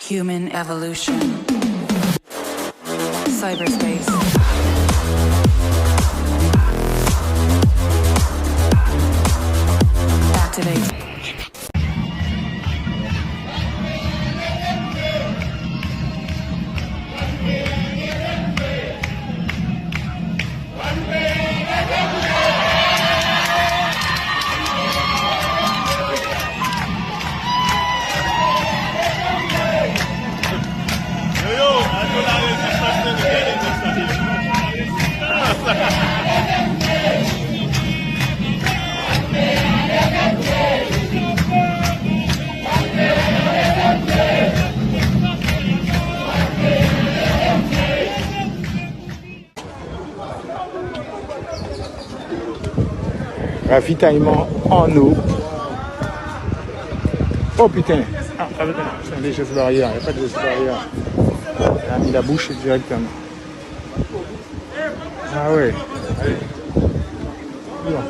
Human evolution. Cyberspace. Activate. Ravitaillement en eau. Oh putain! Ah, c'est des gestes barrières, il n'y a pas de gestes barrières. Il a mis la bouche directement. Ah ouais. Allez. Bon.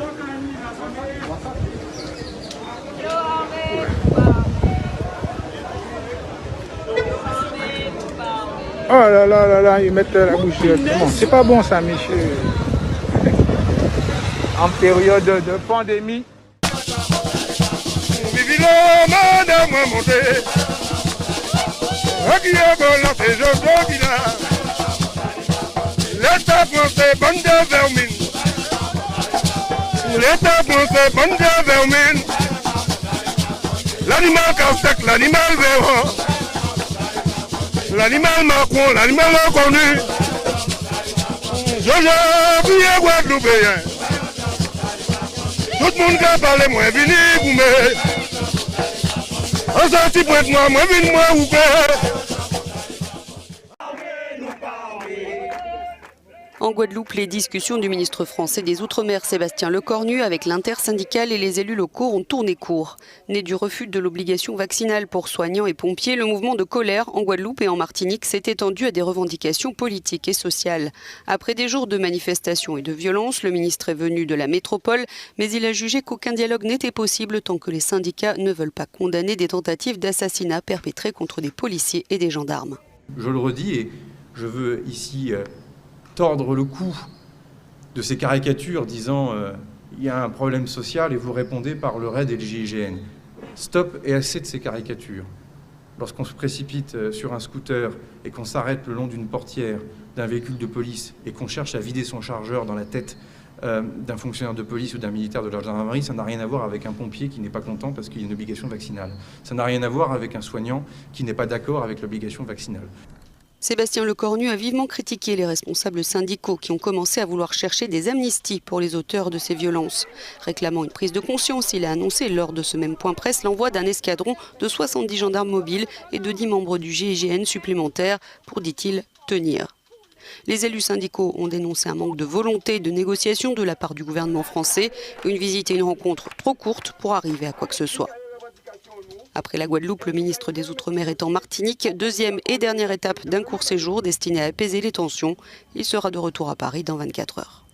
Oh là là là là, ils mettent la bouche directement. C'est pas bon ça, monsieur. En période de pandémie. L'État français, bande de vermine. L'État français, bande de vermine. L'animal casse-tête, l'animal véran. L'animal Macron, l'animal reconnu. Jojo, billet guadeloupéen. Tout le monde qui a parlé, moi, vini pour me. On sorti pour être moi, vini moi ou quoi. En Guadeloupe, les discussions du ministre français des Outre-mer Sébastien Lecornu avec l'intersyndicale et les élus locaux ont tourné court. Né du refus de l'obligation vaccinale pour soignants et pompiers, le mouvement de colère en Guadeloupe et en Martinique s'est étendu à des revendications politiques et sociales. Après des jours de manifestations et de violences, le ministre est venu de la métropole, mais il a jugé qu'aucun dialogue n'était possible tant que les syndicats ne veulent pas condamner des tentatives d'assassinat perpétrées contre des policiers et des gendarmes. Je le redis et je veux ici tordre le cou de ces caricatures disant il y a un problème social et vous répondez par le RAID et le GIGN. Stop et assez de ces caricatures. Lorsqu'on se précipite sur un scooter et qu'on s'arrête le long d'une portière d'un véhicule de police et qu'on cherche à vider son chargeur dans la tête d'un fonctionnaire de police ou d'un militaire de la gendarmerie, ça n'a rien à voir avec un pompier qui n'est pas content parce qu'il y a une obligation vaccinale. Ça n'a rien à voir avec un soignant qui n'est pas d'accord avec l'obligation vaccinale. Sébastien Lecornu a vivement critiqué les responsables syndicaux qui ont commencé à vouloir chercher des amnisties pour les auteurs de ces violences. Réclamant une prise de conscience, il a annoncé lors de ce même point presse l'envoi d'un escadron de 70 gendarmes mobiles et de 10 membres du GIGN supplémentaires pour, dit-il, tenir. Les élus syndicaux ont dénoncé un manque de volonté et de négociation de la part du gouvernement français, une visite et une rencontre trop courtes pour arriver à quoi que ce soit. Après la Guadeloupe, le ministre des Outre-mer est en Martinique, deuxième et dernière étape d'un court séjour destiné à apaiser les tensions. Il sera de retour à Paris dans 24 heures.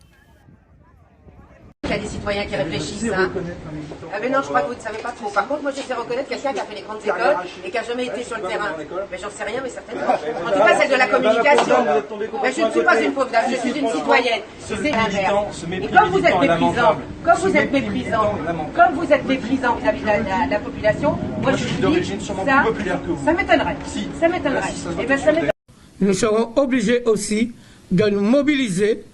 Il y a des citoyens qui réfléchissent. Hein. Ah mais non, je crois que vous ne savez pas trop. Par contre, moi, je sais reconnaître quelqu'un qui a fait les grandes écoles et qui n'a jamais été sur le terrain. Mais j'en sais rien, mais certainement. En tout cas, celle de la communication. Mais je ne suis pas une pauvre dame, je suis une citoyenne. C'est l'inverse. Et comme vous êtes méprisant, comme vous êtes méprisant vis-à-vis de la population, moi je dis ça m'étonnerait. Ça m'étonnerait. Et bien ça m'étonnerait. Nous serons obligés aussi de nous mobiliser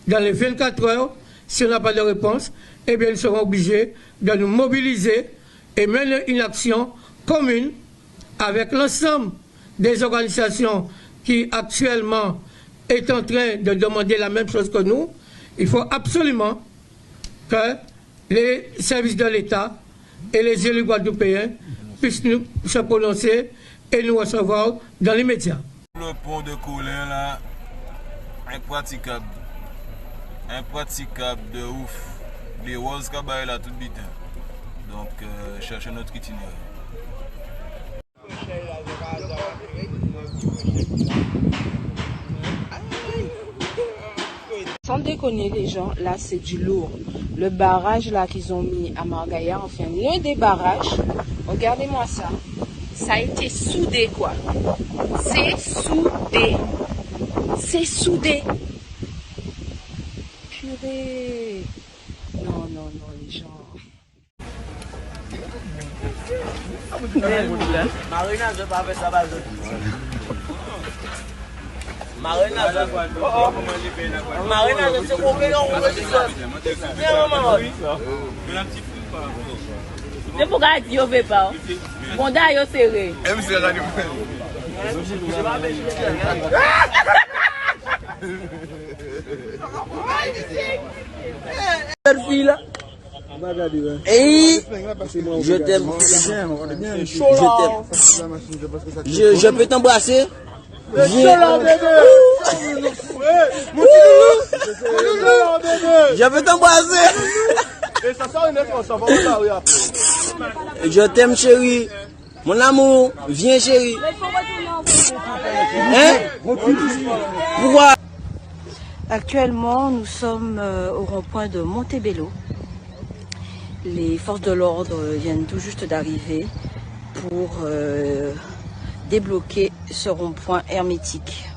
dans les 24 heures. Si on n'a pas de réponse, eh bien, nous serons obligés de nous mobiliser et mener une action commune avec l'ensemble des organisations qui actuellement est en train de demander la même chose que nous. Il faut absolument que les services de l'État et les élus guadeloupéens puissent nous se prononcer et nous recevoir dans les médias. Le pont de Colin là, impraticable de ouf. Les roses qui là tout vite. Donc chercher notre itinéraire. Sans déconner les gens, là c'est du lourd. Le barrage là qu'ils ont mis à Margaïa, enfin le débarrage, regardez-moi ça. Ça a été soudé, quoi. C'est soudé. C'est soudé. Purée. Non, non, non, les gens. Marina, je vais pas faire ça. Marina, je sais qu'on fait c'est pour gars qui ne veut pas. Bon, d'ailleurs, c'est serré. Cette fille là. Et je t'aime. Je peux t'embrasser. Viens. Je peux t'embrasser. Je t'aime chérie. Mon amour, viens chérie. Hein? Pourquoi? Actuellement, nous sommes au rond-point de Montebello. Les forces de l'ordre viennent tout juste d'arriver pour débloquer ce rond-point hermétique.